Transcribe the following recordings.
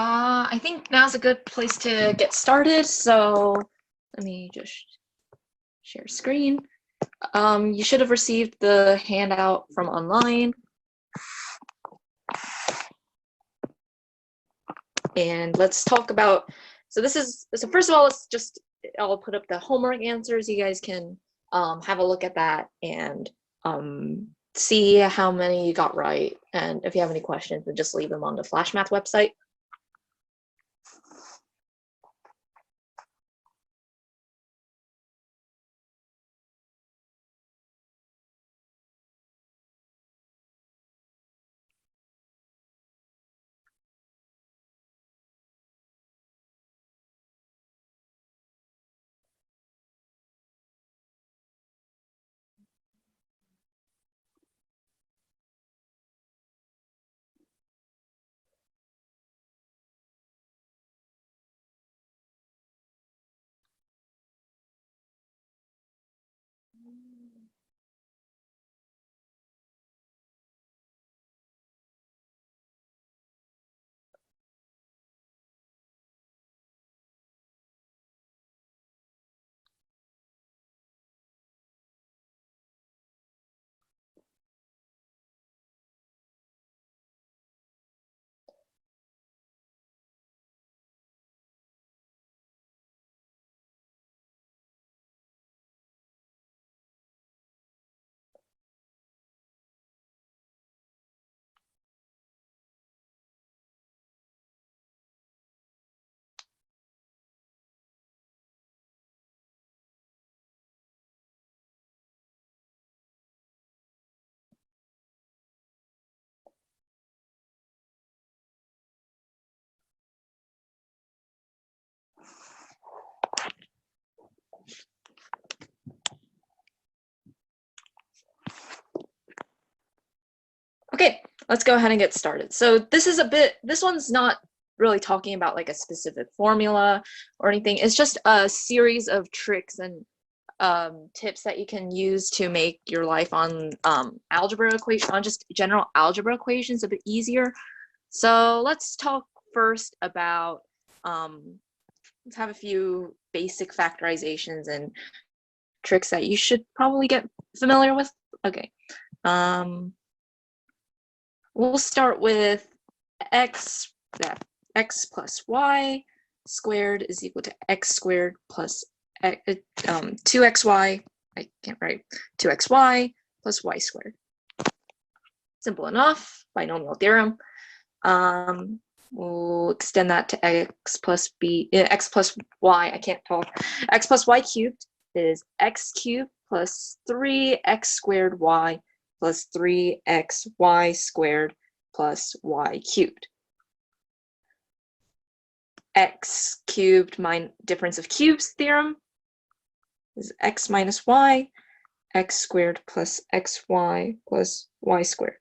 I think now's a good place to get started. So let me just share screen. You should have received the handout from online. And let's talk about, so first of all, I'll put up the homework answers. You guys can have a look at that and see how many you got right. And if you have any questions, then just leave them on the Flashmath website. Okay, let's go ahead and get started. So this one's not really talking about like a specific formula or anything. It's just a series of tricks and tips that you can use to make your life on just general algebra equations a bit easier. So let's talk first about, let's have a few basic factorizations and tricks that you should probably get familiar with. Okay. We'll start with x plus y squared is equal to x squared plus 2xy, I can't write, 2xy plus y squared. Simple enough, binomial theorem. We'll extend that to x plus y, I can't talk. X plus y cubed is x cubed plus 3x squared y plus 3xy squared plus y cubed. X cubed minus difference of cubes theorem is x minus y, x squared plus xy plus y squared.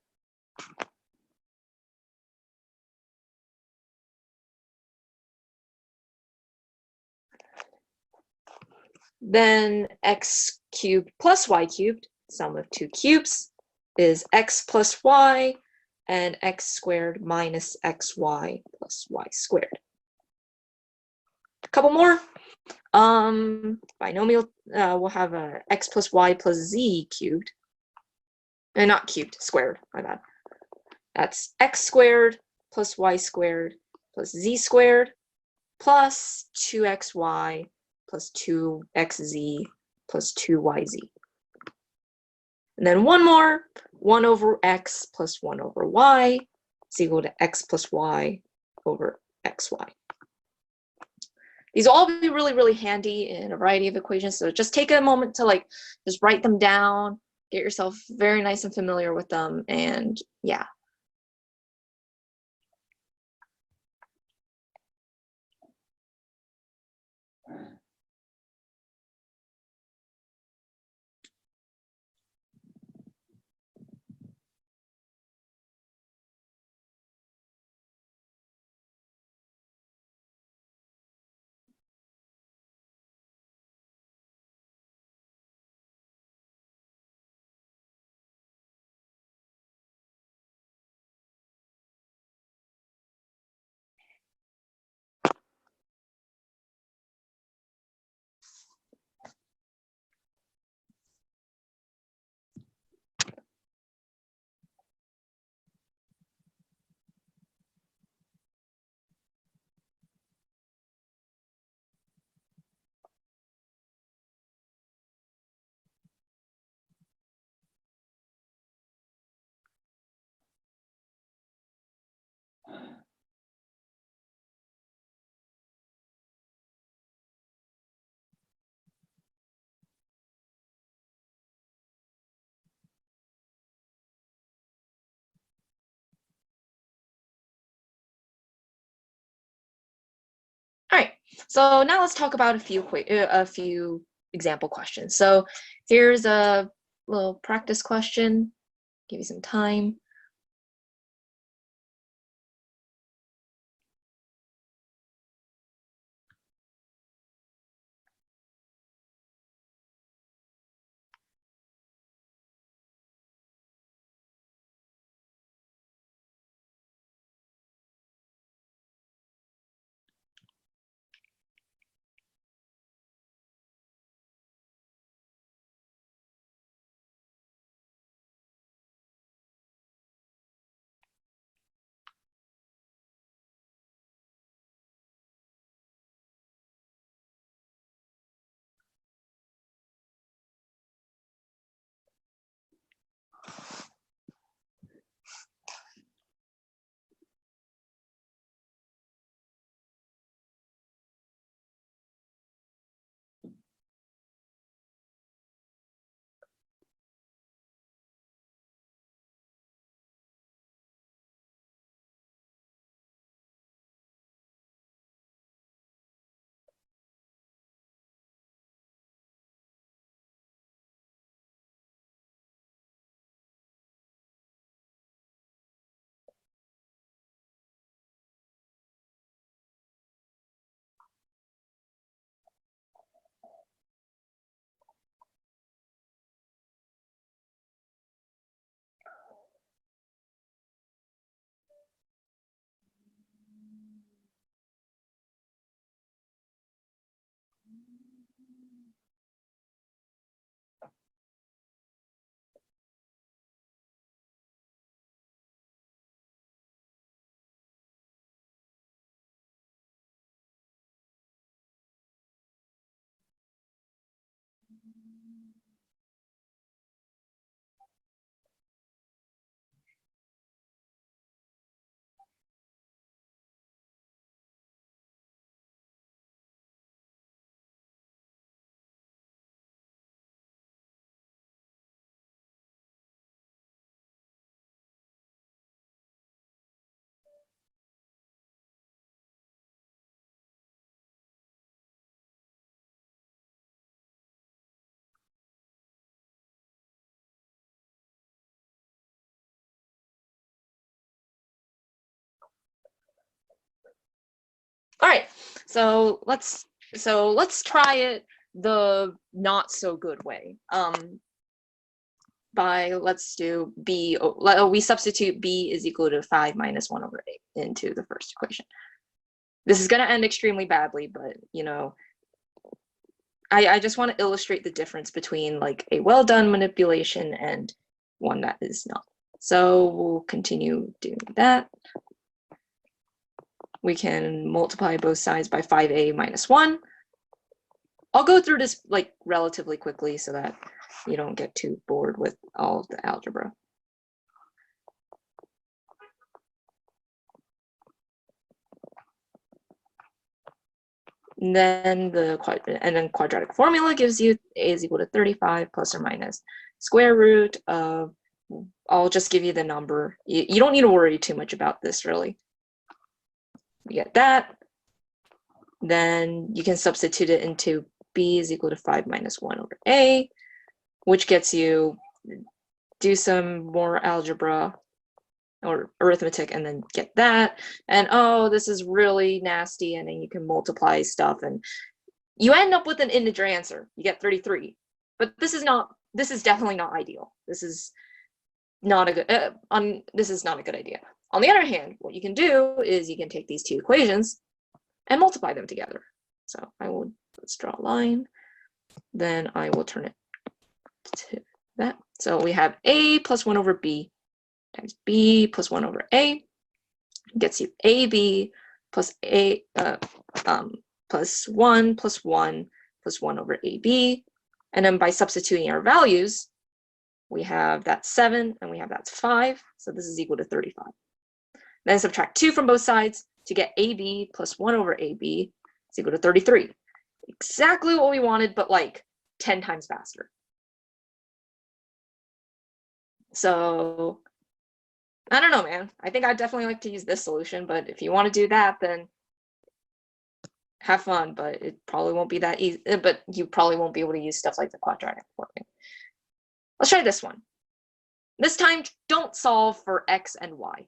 Then x cubed plus y cubed, sum of two cubes, is x plus y, and x squared minus xy plus y squared. A couple more. Binomial, we'll have a x plus y plus z cubed. And not cubed, squared, my bad. That's x squared plus y squared plus z squared plus 2xy plus 2xz plus 2yz. And then one more, 1 over x plus 1 over y is equal to x plus y over xy. These will all be really, really handy in a variety of equations. So just take a moment to just write them down, get yourself very nice and familiar with them, and yeah. So now let's talk about a few example questions. So here's a little practice question. Give you some time. All right, so let's try it the not so good way. Let's do b. We substitute b is equal to 5 minus 1 over 8 into the first equation. This is going to end extremely badly, but you know, I just want to illustrate the difference between like a well done manipulation and one that is not. So we'll continue doing that. We can multiply both sides by 5a minus 1. I'll go through this like relatively quickly so that you don't get too bored with all of the algebra. And then quadratic formula gives you a is equal to 35 plus or minus square root of, I'll just give you the number. You don't need to worry too much about this really. You get that. Then you can substitute it into b is equal to 5 minus 1 over a, which gets you, do some more algebra or arithmetic and then get that. And oh, this is really nasty. And then you can multiply stuff and you end up with an integer answer. You get 33. But this is definitely not ideal. This is not a good, this is not a good idea. On the other hand, what you can do is you can take these two equations and multiply them together. So let's draw a line. Then I will turn it to that. So we have a plus 1 over b times b plus 1 over a gets you ab plus a plus 1 plus 1 plus 1 over ab. And then by substituting our values, we have that 7 and we have that's 5. So this is equal to 35. Then subtract 2 from both sides to get ab plus 1 over ab is equal to 33. Exactly what we wanted, but like 10 times faster. So I don't know, man. I think I'd definitely like to use this solution, but if you want to do that, then have fun, but it probably won't be that easy. But you probably won't be able to use stuff like the quadratic formula. Let's try this one. This time, don't solve for x and y.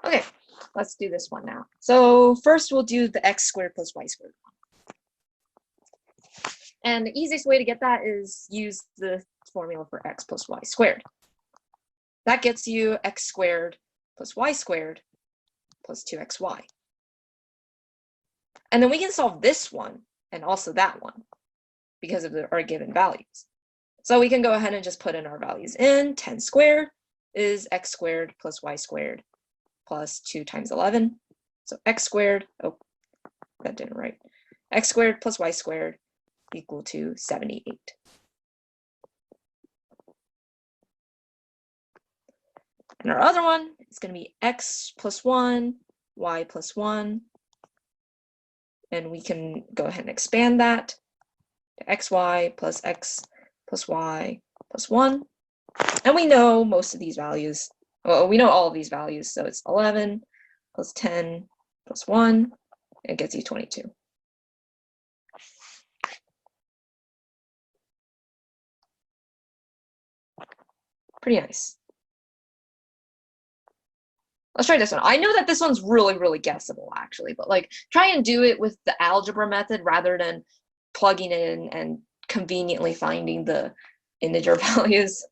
Okay, let's do this one now. So first we'll do the x squared plus y squared. And the easiest way to get that is use the formula for x plus y squared. That gets you x squared plus y squared plus 2xy. And then we can solve this one and also that one because of our given values. So we can go ahead and just put in our values in. 10 squared is x squared plus y squared plus 2 times 11. So x squared, oh, that didn't write. X squared plus y squared equal to 78. And our other one is going to be x plus 1, y plus 1. And we can go ahead and expand that to xy plus x plus y plus 1. And we know most of these values. Well, we know all of these values. So it's 11 plus 10 plus 1. It gets you 22. Pretty nice. Let's try this one. I know that this one's really, really guessable, actually, but like try and do it with the algebra method rather than plugging in and conveniently finding the integer values.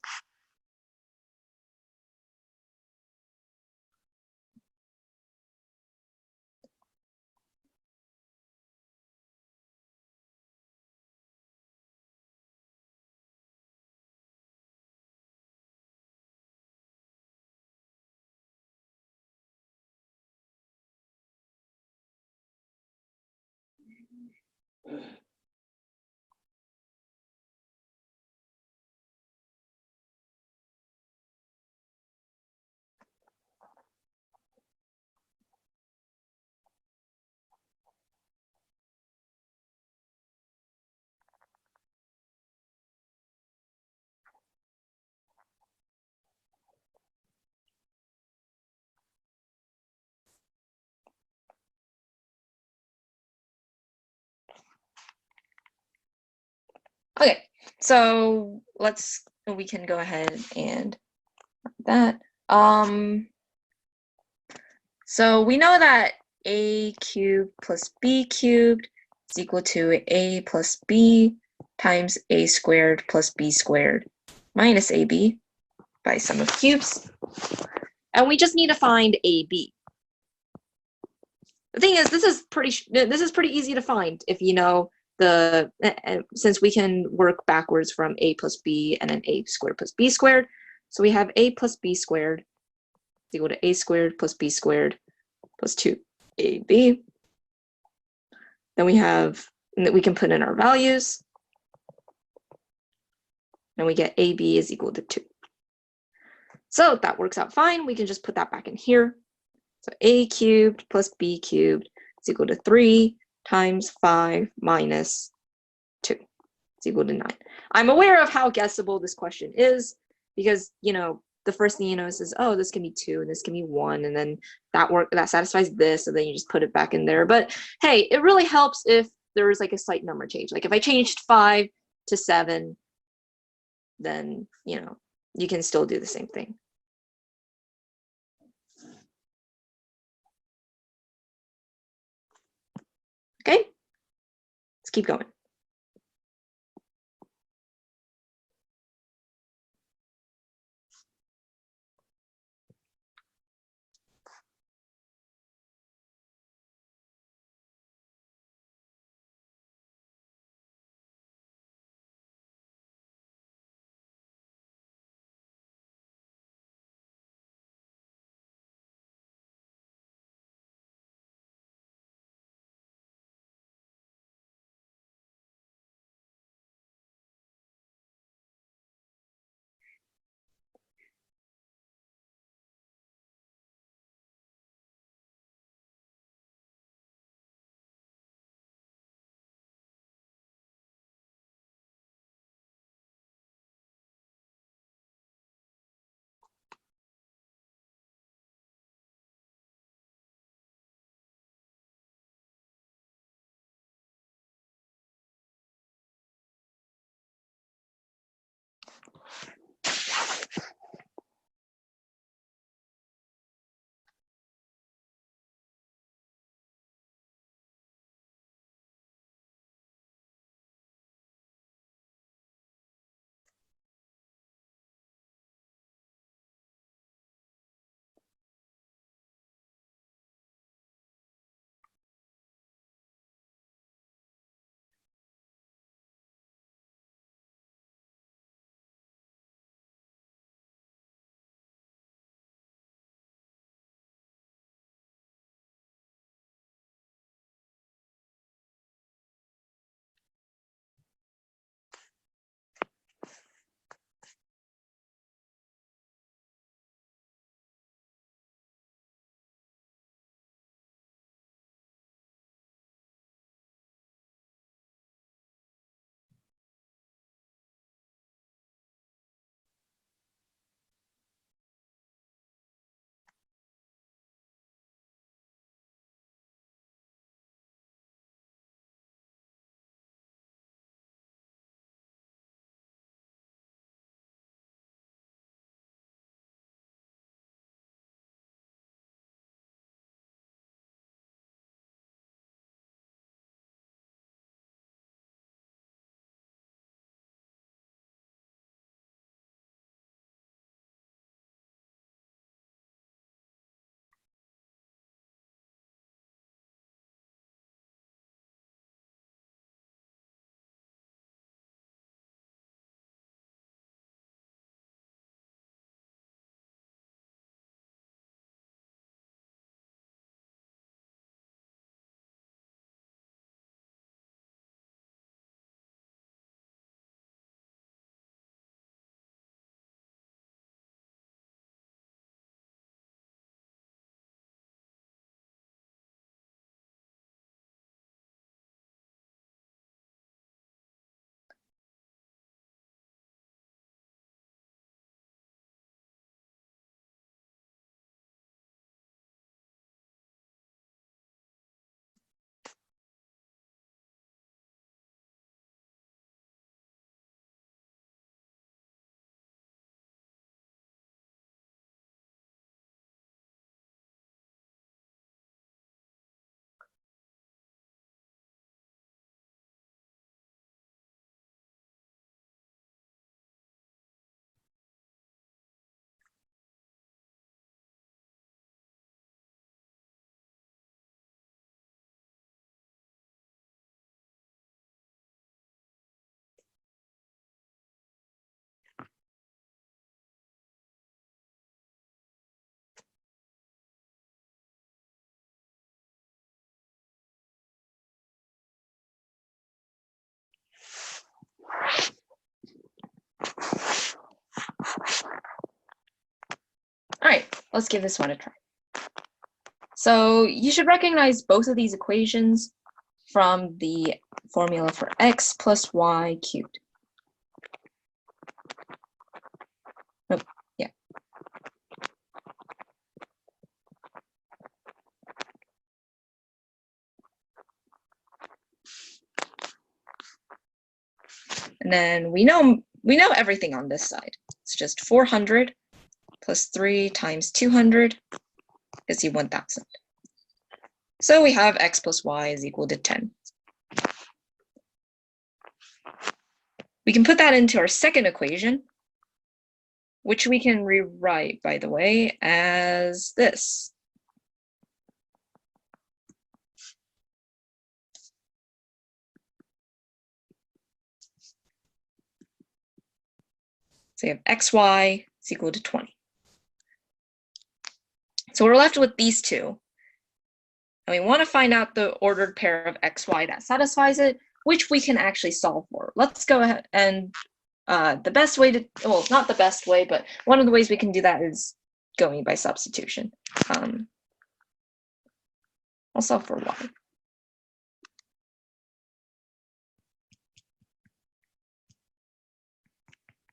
Okay, so we can go ahead and that. So we know that a cubed plus b cubed is equal to a plus b times a squared plus b squared minus ab by sum of cubes. And we just need to find AB. The thing is, this is pretty easy to find if you know the, since we can work backwards from a plus b and then a squared plus b squared. So we have a plus b squared is equal to a squared plus b squared plus 2ab. Then we have, and that we can put in our values, and we get AB is equal to 2. So that works out fine. We can just put that back in here. So a cubed plus b cubed is equal to 3 times 5 minus 2. It's equal to 9. I'm aware of how guessable this question is because, you know, the first thing you notice is, oh, this can be 2 and this can be 1, and then that satisfies this, so then you just put it back in there. But hey, it really helps if there's like a slight number change. Like if I changed 5 to 7, then, you know, you can still do the same thing. Okay, let's keep going. let's give this one a try. So you should recognize both of these equations from the formula for x plus y cubed. Oh, yeah. And then we know everything on this side. It's just 400 plus 3 times 200 is 1,000. So we have x plus y is equal to 10. We can put that into our second equation, which we can rewrite, by the way, as this. So we have xy is equal to 20. So we're left with these two. And we want to find out the ordered pair of xy that satisfies it, which we can actually solve for. Let's go ahead and the best way to, well, not the best way, but one of the ways we can do that is going by substitution. I'll solve for y.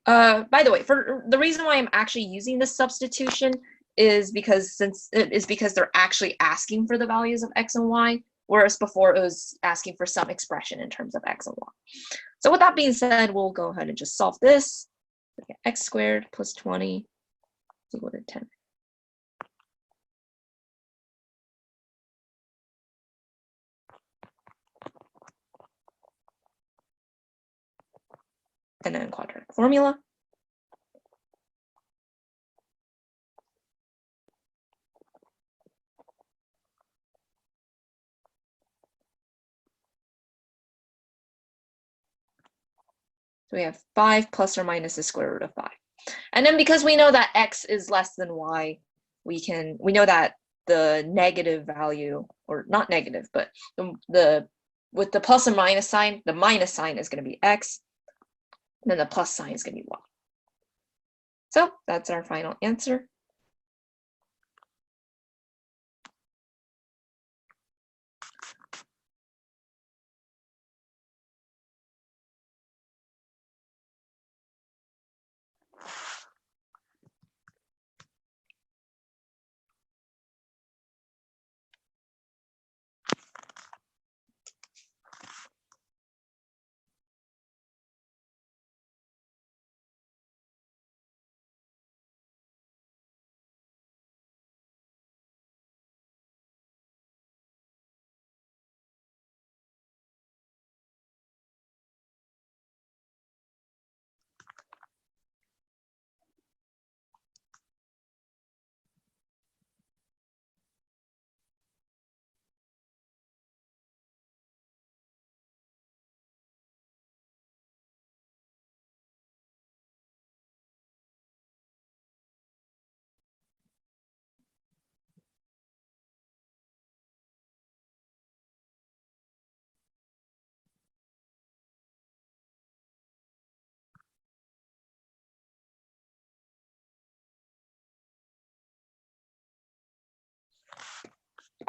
By the way, for the reason why I'm actually using this substitution is because they're actually asking for the values of x and y, whereas before it was asking for some expression in terms of x and y. So with that being said, we'll go ahead and just solve this. X squared plus 20 is equal to 10. And then quadratic formula. So we have 5 plus or minus the square root of 5. And then because we know that x is less than y, we know that the negative value, or not negative, but with the plus or minus sign, the minus sign is going to be x, and then the plus sign is going to be y. So that's our final answer.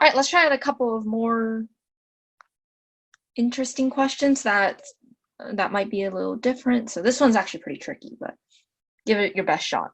All right, let's try out a couple of more interesting questions that might be a little different. So this one's actually pretty tricky, but give it your best shot.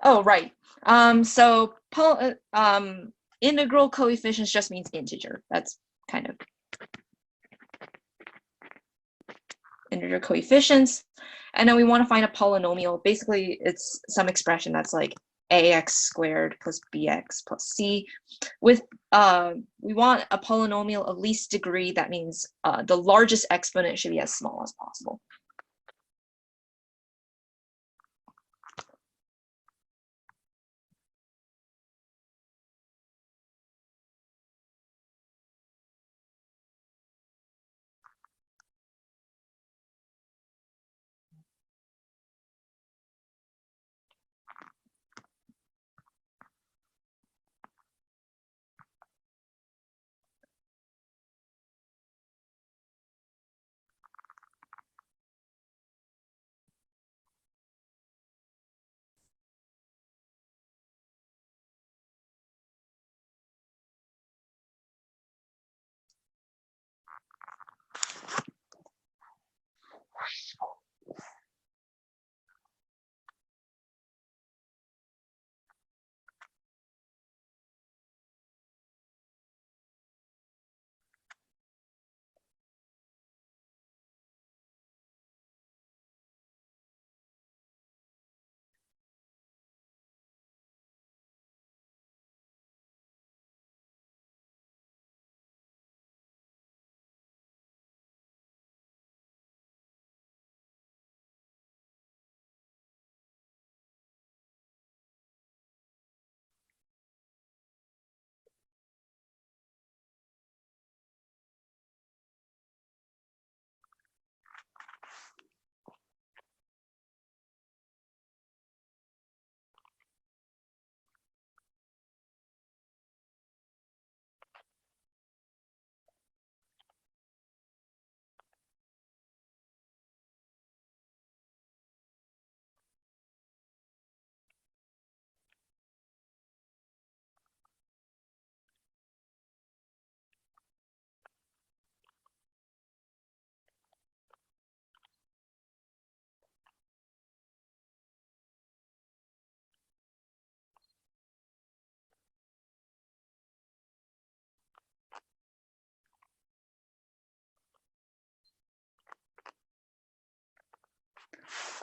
Oh, right. So integral coefficients just means integer. That's kind of integer coefficients. And then we want to find a polynomial. Basically, it's some expression that's like ax squared plus bx plus c. With we want a polynomial of least degree. That means the largest exponent should be as small as possible.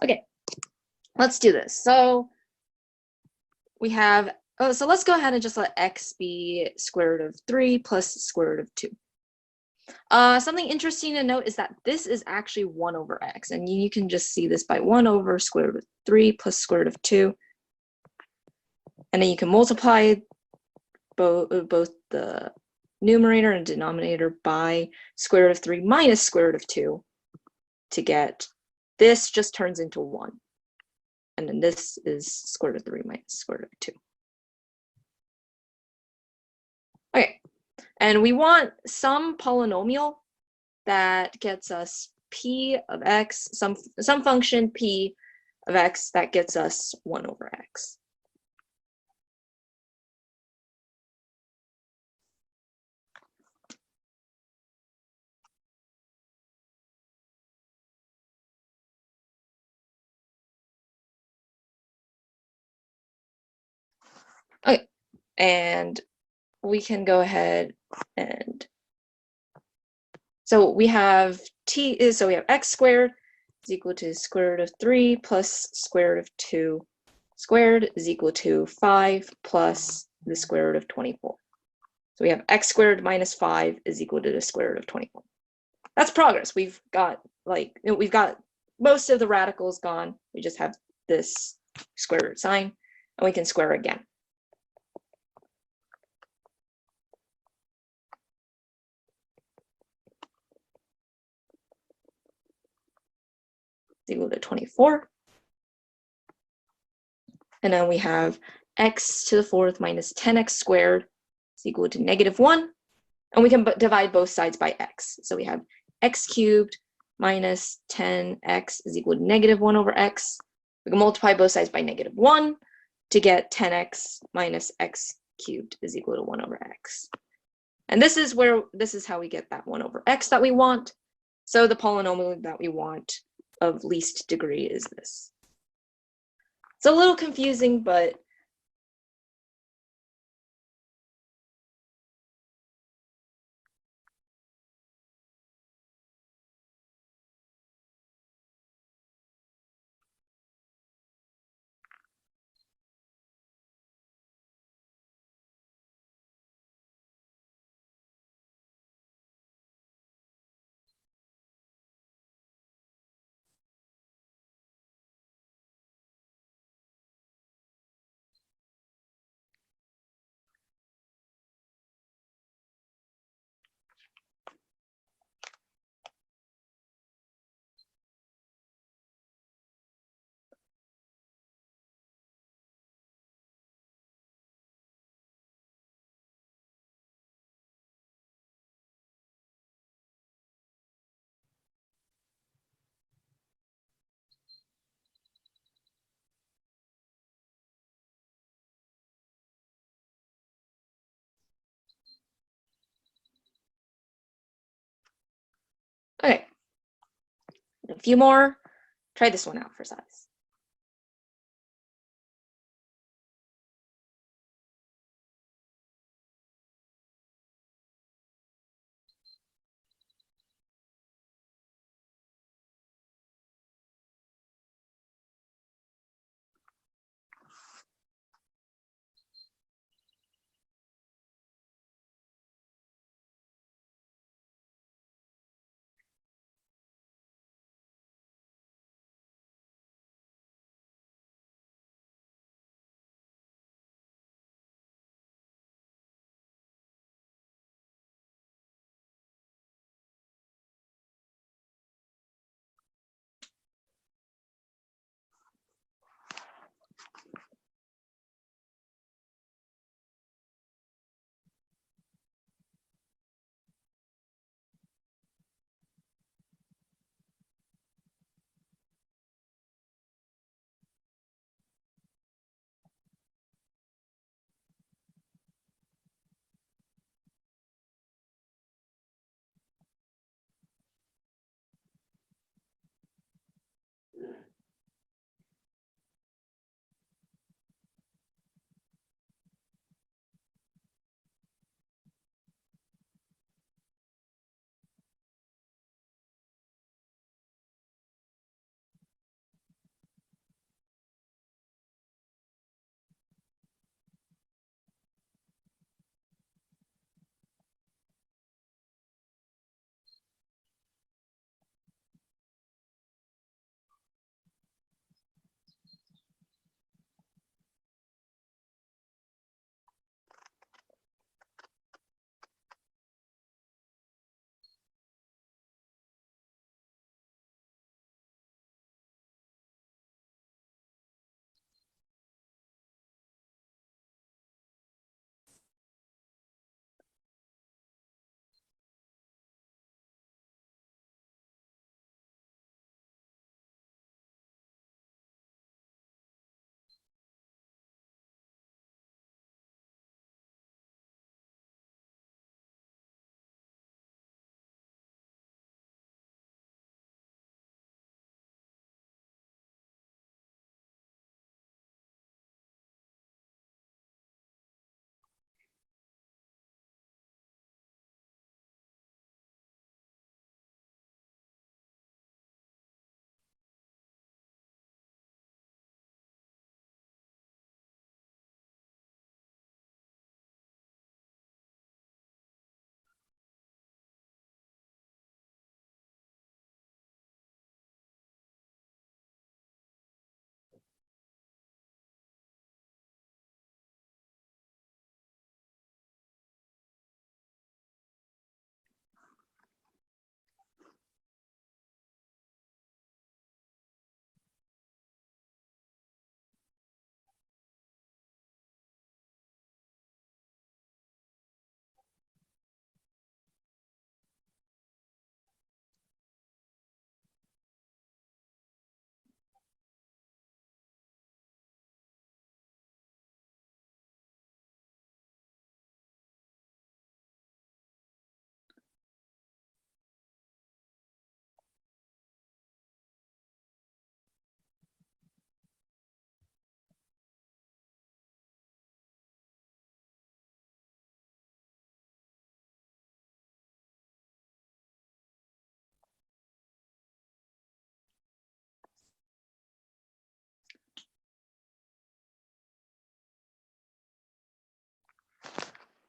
Okay, let's do this. So we have, so let's go ahead and just let x be square root of 3 plus square root of 2. Something interesting to note is that this is actually 1 over x, and you can just see this by 1 over square root of 3 plus square root of 2. And then you can multiply both the numerator and denominator by square root of 3 minus square root of 2 to get this just turns into 1. And then this is square root of 3 minus square root of 2. Okay, and we want some polynomial that gets us p of x, some function p of x that gets us 1 over x. Okay, and we can go ahead and so we have so we have x squared is equal to square root of 3 plus square root of 2 squared is equal to 5 plus the square root of 24. So we have x squared minus 5 is equal to the square root of 24. That's progress. We've got most of the radicals gone. We just have this square root sign, and we can square again. It's equal to 24. And then we have x to the 4th minus 10x squared is equal to -1. And we can divide both sides by x. So we have x cubed minus 10x is equal to -1 over x. We can multiply both sides by -1 to get 10x minus x cubed is equal to 1 over x. And this is how we get that 1 over x that we want. So the polynomial that we want of least degree is this. It's a little confusing, but okay. A few more. Try this one out for size.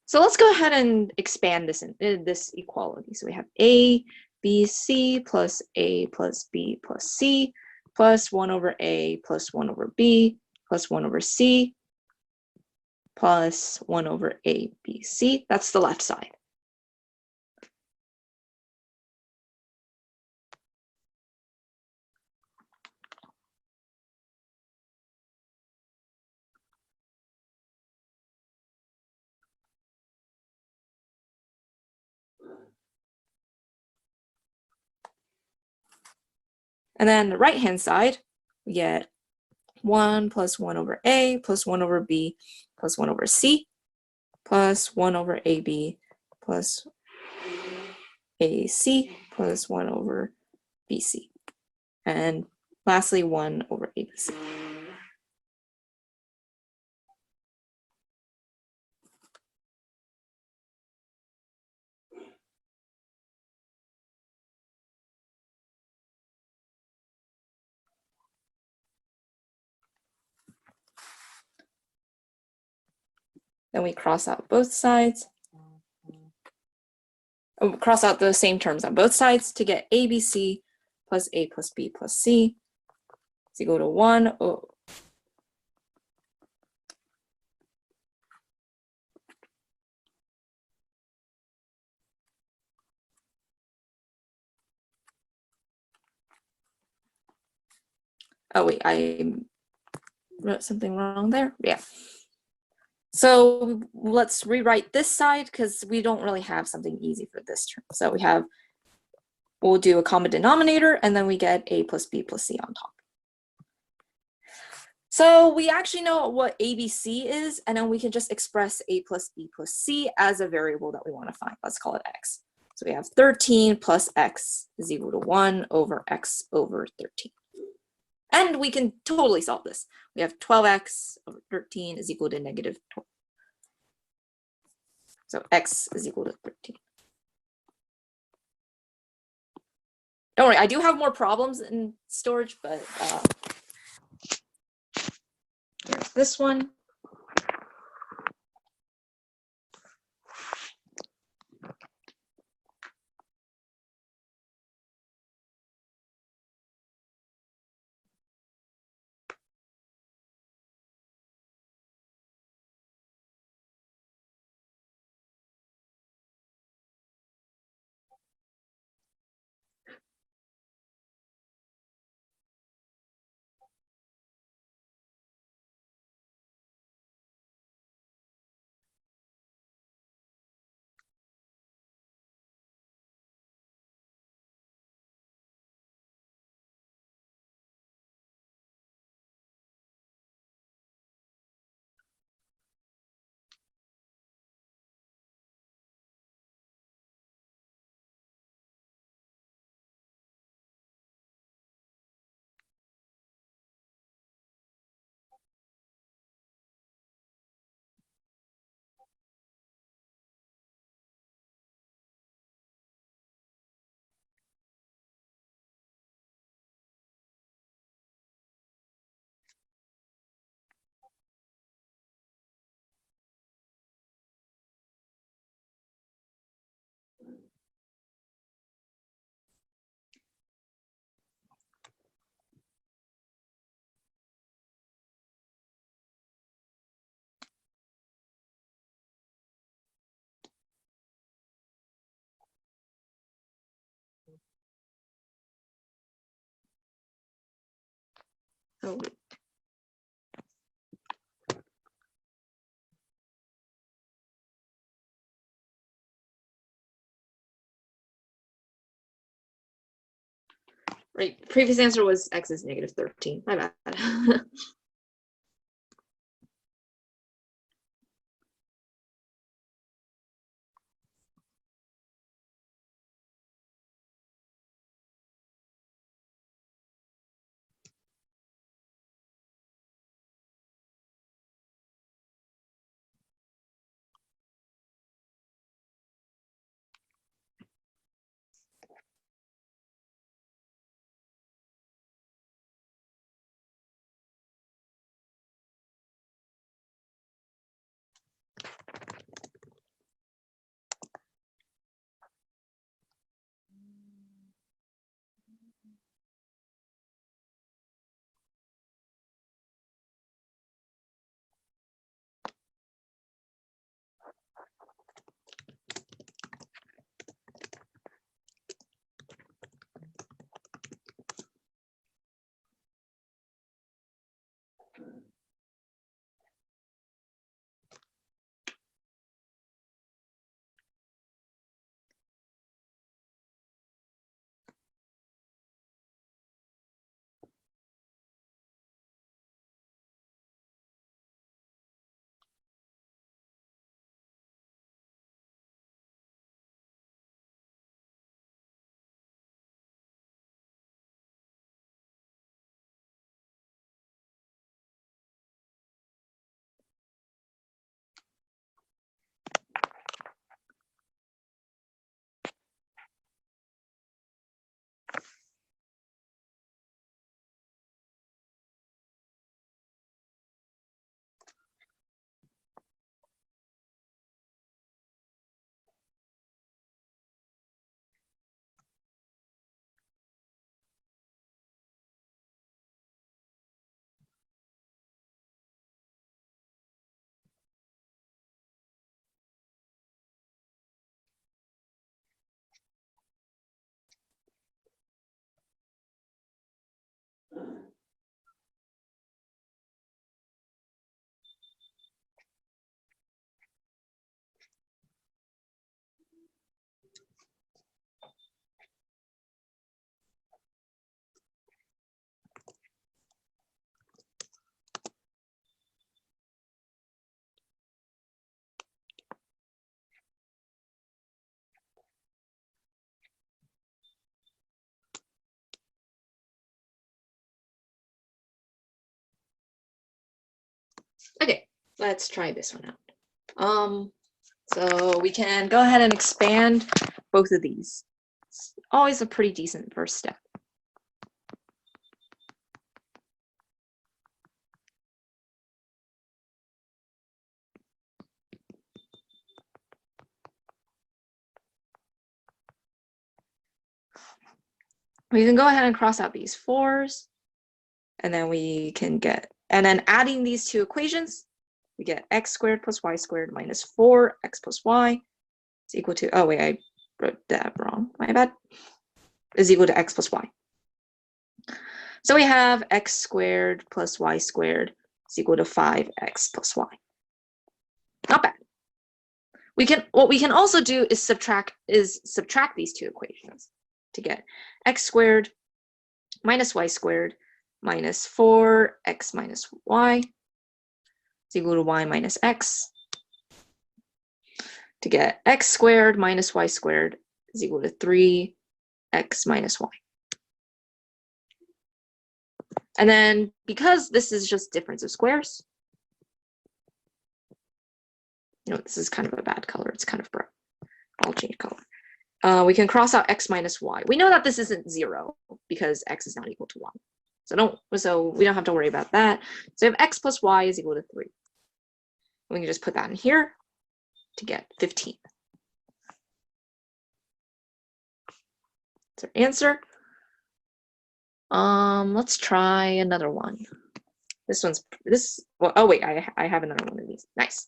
So let's go ahead and expand this this equality. So we have A, B, C plus A plus B plus C plus 1 over A plus 1 over B plus 1 over C plus 1 over A, B, C. That's the left side. And then the right-hand side, we get 1 plus 1 over A plus 1 over B plus 1 over C plus 1 over AB plus AC plus 1 over BC. And lastly, 1 over ABC. Then we cross out both sides. Cross out the same terms on both sides to get ABC plus A plus B plus C is equal to 1. Oh wait, I wrote something wrong there. Yeah. So let's rewrite this side because we don't really have something easy for this term. So we'll do a common denominator and then we get A plus B plus C on top. So we actually know what ABC is, and then we can just express A plus B plus C as a variable that we want to find. Let's call it X. So we have 13 plus X is equal to 1 over X over 13. And we can totally solve this. We have 12x over 13 is equal to negative 12. So X is equal to 13. Don't worry, I do have more problems in storage, but here's this one. Oh, right. Previous answer was X is negative 13. My bad. Okay, let's try this one out. So we can go ahead and expand both of these. It's always a pretty decent first step. We can go ahead and cross out these 4s, and then we can get, and then adding these two equations, we get x squared plus y squared minus 4x plus y is equal to, oh wait, I wrote that wrong, my bad, is equal to x plus y. So we have x squared plus y squared is equal to 5x plus y. Not bad. What we can also do is subtract these two equations to get x squared minus y squared minus 4x minus y is equal to y minus x, to get x squared minus y squared is equal to 3x minus y. And then because this is just difference of squares, this is kind of a bad color. It's kind of bright. I'll change color. We can cross out x minus y. We know that this isn't 0 because x is not equal to 1. So we don't have to worry about that. So we have x plus y is equal to 3. We can just put that in here to get 15. That's our answer. Let's try another one. Well, oh wait, I have another one of these. Nice.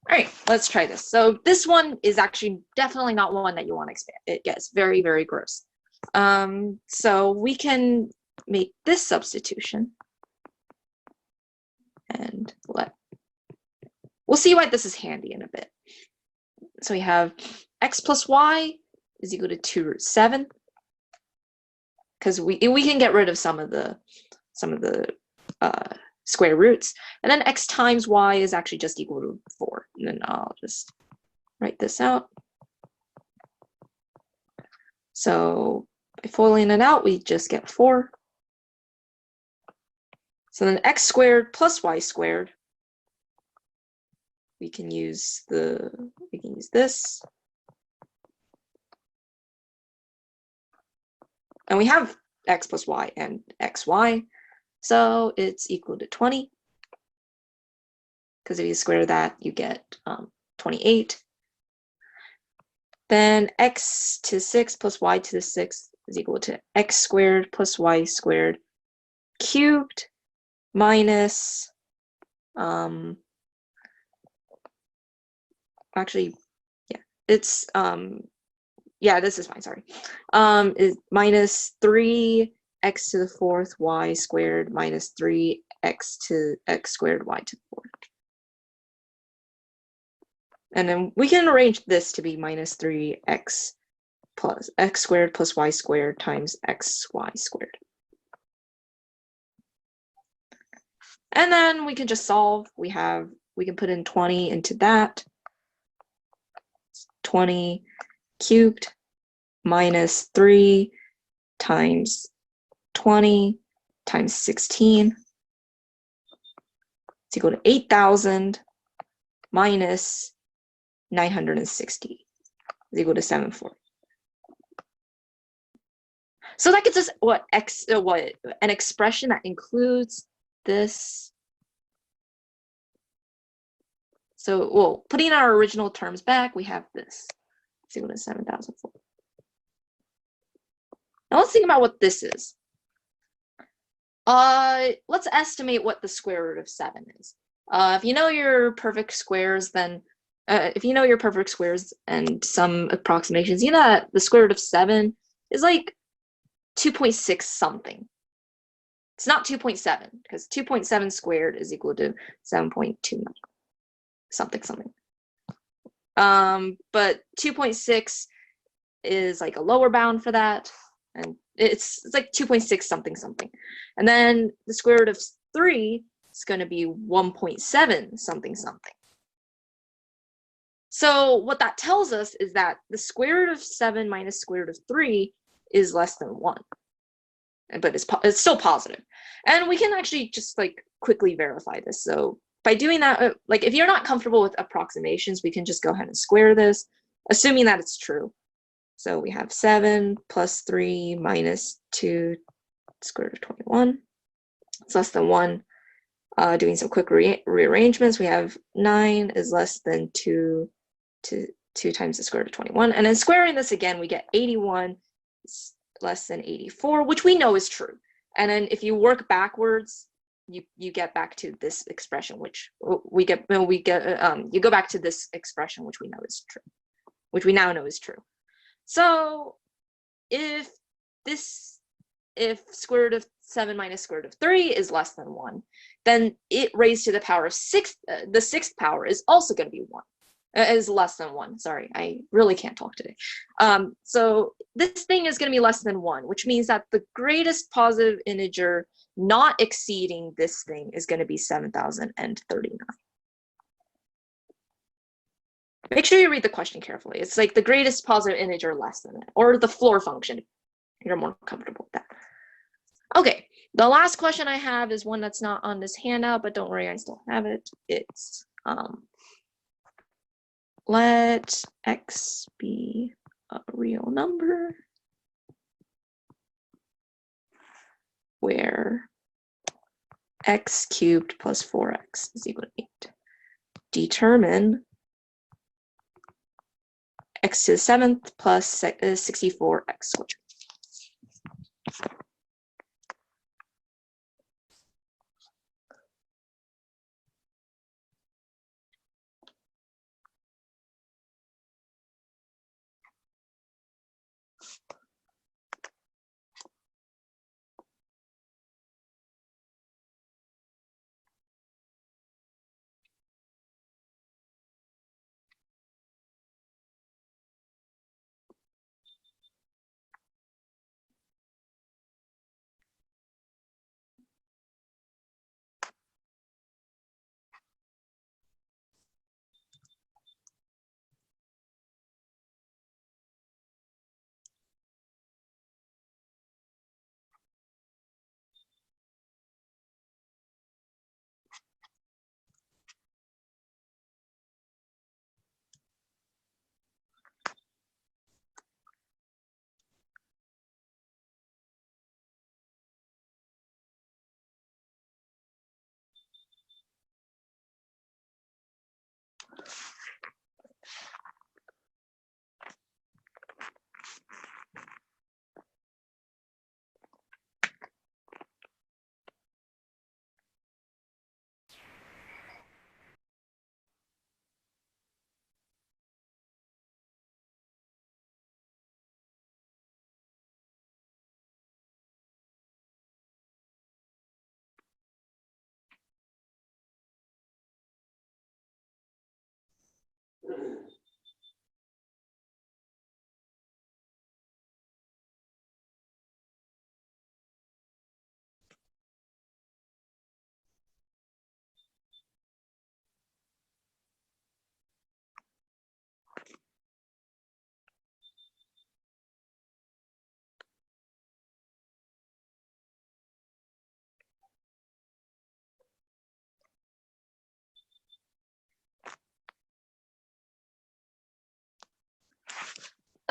All right, let's try this. So this one is actually definitely not one that you want to expand. It gets very, very gross. So we can make this substitution. And we'll see why this is handy in a bit. So we have x plus y is equal to 2 root 7. Because we can get rid of some of the square roots, and then x times y is actually just equal to 4. And then I'll just write this out. So by foiling it out, we just get 4. So then x squared plus y squared, we can use this. And we have x plus y and xy. So it's equal to 20. Because if you square that, you get 28. Then x to the 6 plus y to the 6 is equal to x squared plus y squared cubed minus, actually, yeah, it's, yeah, this is fine, sorry. Is minus 3x to the 4th y squared minus 3x to x squared y to the 4th. And then we can arrange this to be minus 3x plus x squared plus y squared times xy squared. And then we can just solve. We can put in 20 into that. 20 cubed minus 3 times 20 times 16 is equal to 8,000 minus 960 is equal to 740. So that gets us what an expression that includes this. So, well, putting our original terms back, we have this. It's equal to 7,004. Now let's think about what this is. Let's estimate what the square root of 7 is. If you know your perfect squares, then if you know your perfect squares and some approximations, you know that the square root of 7 is like 2.6 something. It's not 2.7 because 2.7 squared is equal to 7.29 something something. But 2.6 is like a lower bound for that, and it's like 2.6 something something. And then the square root of 3 is going to be 1.7 something something. So what that tells us is that the square root of 7 minus square root of 3 is less than 1. But it's still positive. And we can actually just like quickly verify this. So by doing that, like if you're not comfortable with approximations, we can just go ahead and square this, assuming that it's true. So we have 7 plus 3 minus 2 square root of 21. It's less than 1. Doing some quick rearrangements, we have 9 is less than 2 times the square root of 21. And then squaring this again, we get 81 is less than 84, which we know is true. And then if you work backwards, you get back to this expression, which you go back to this expression, which we know is true, which we now know is true. So if square root of 7 minus square root of 3 is less than 1, then it raised to the power of 6, the 6th power is also going to be 1. Is less than 1. Sorry, I really can't talk today. So this thing is going to be less than 1, which means that the greatest positive integer not exceeding this thing is going to be 7,039. Make sure you read the question carefully. It's like the greatest positive integer less than it, or the floor function, if you're more comfortable with that. Okay, the last question I have is one that's not on this handout, but don't worry, I still have it. It's let x be a real number where x cubed plus 4x is equal to 8. Determine x to the 7th plus 64x squared.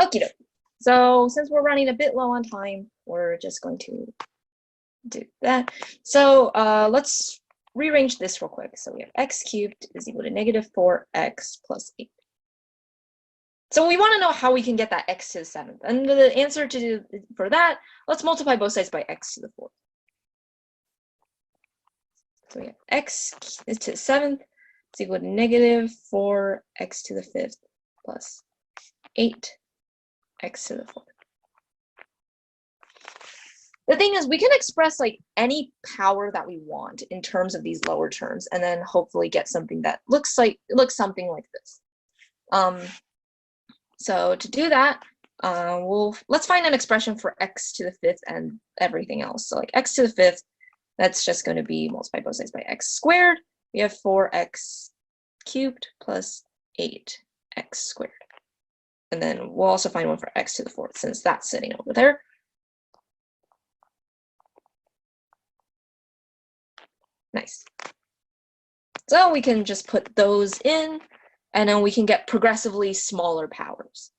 Okie doke. So since we're running a bit low on time, we're just going to do that. So let's rearrange this real quick. So we have x cubed is equal to negative 4x plus 8. So we want to know how we can get that x to the 7th. And the answer for that, let's multiply both sides by x to the 4th. So we have x to the 7th is equal to negative 4x to the 5th plus 8x to the 4th. The thing is, we can express like any power that we want in terms of these lower terms, and then hopefully get something that looks something like this. So to do that, let's find an expression for x to the 5th and everything else. So like x to the 5th, that's just going to be multiply both sides by x squared. We have 4x cubed plus 8x squared. And then we'll also find one for x to the 4th since that's sitting over there. Nice. So we can just put those in, and then we can get progressively smaller powers.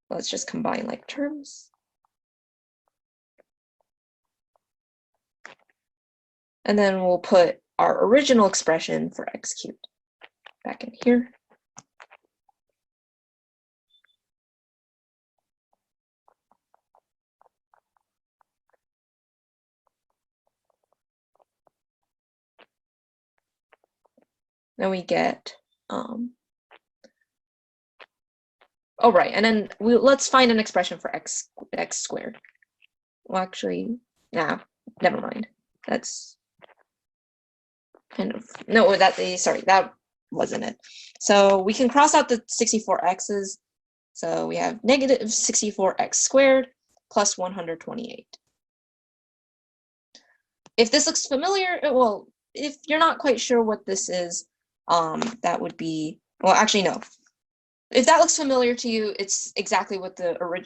Let's just combine like terms. And then we'll put our original expression for x cubed back in here. Then we get, oh right, and then let's find an expression for x squared. Well, actually, nah, never mind. That's kind of, no, sorry, that wasn't it. So we can cross out the 64x's. So we have negative 64x squared plus 128. If this looks familiar, well, if you're not quite sure what this is, that would be, well, actually, no. If that looks familiar to you, it's exactly what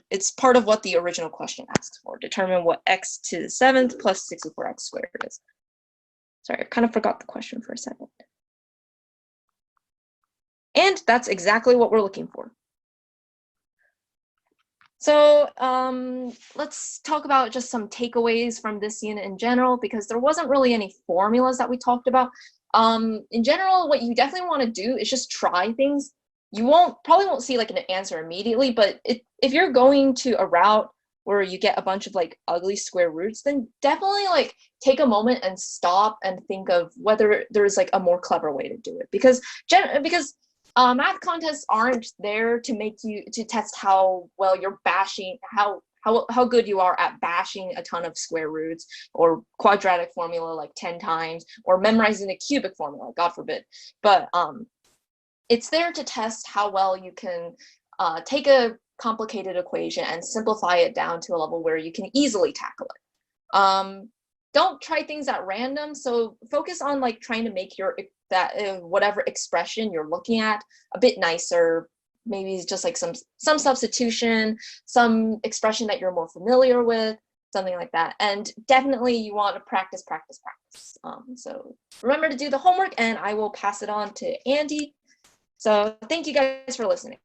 it's part of what the original question asks for. Determine what x to the 7th plus 64x squared is. Sorry, I kind of forgot the question for a second. And that's exactly what we're looking for. So let's talk about just some takeaways from this unit in general, because there wasn't really any formulas that we talked about. In general, what you definitely want to do is just try things. You probably won't see like an answer immediately, but if you're going to a route where you get a bunch of like ugly square roots, then definitely like take a moment and stop and think of whether there's like a more clever way to do it. Because math contests aren't there to test how well you're bashing, how good you are at bashing a ton of square roots or quadratic formula like 10 times or memorizing a cubic formula, God forbid. But it's there to test how well you can take a complicated equation and simplify it down to a level where you can easily tackle it. Don't try things at random. So focus on like trying to make whatever expression you're looking at a bit nicer. Maybe just like some substitution, some expression that you're more familiar with, something like that. And definitely you want to practice. So remember to do the homework, and I will pass it on to Andy. So thank you guys for listening.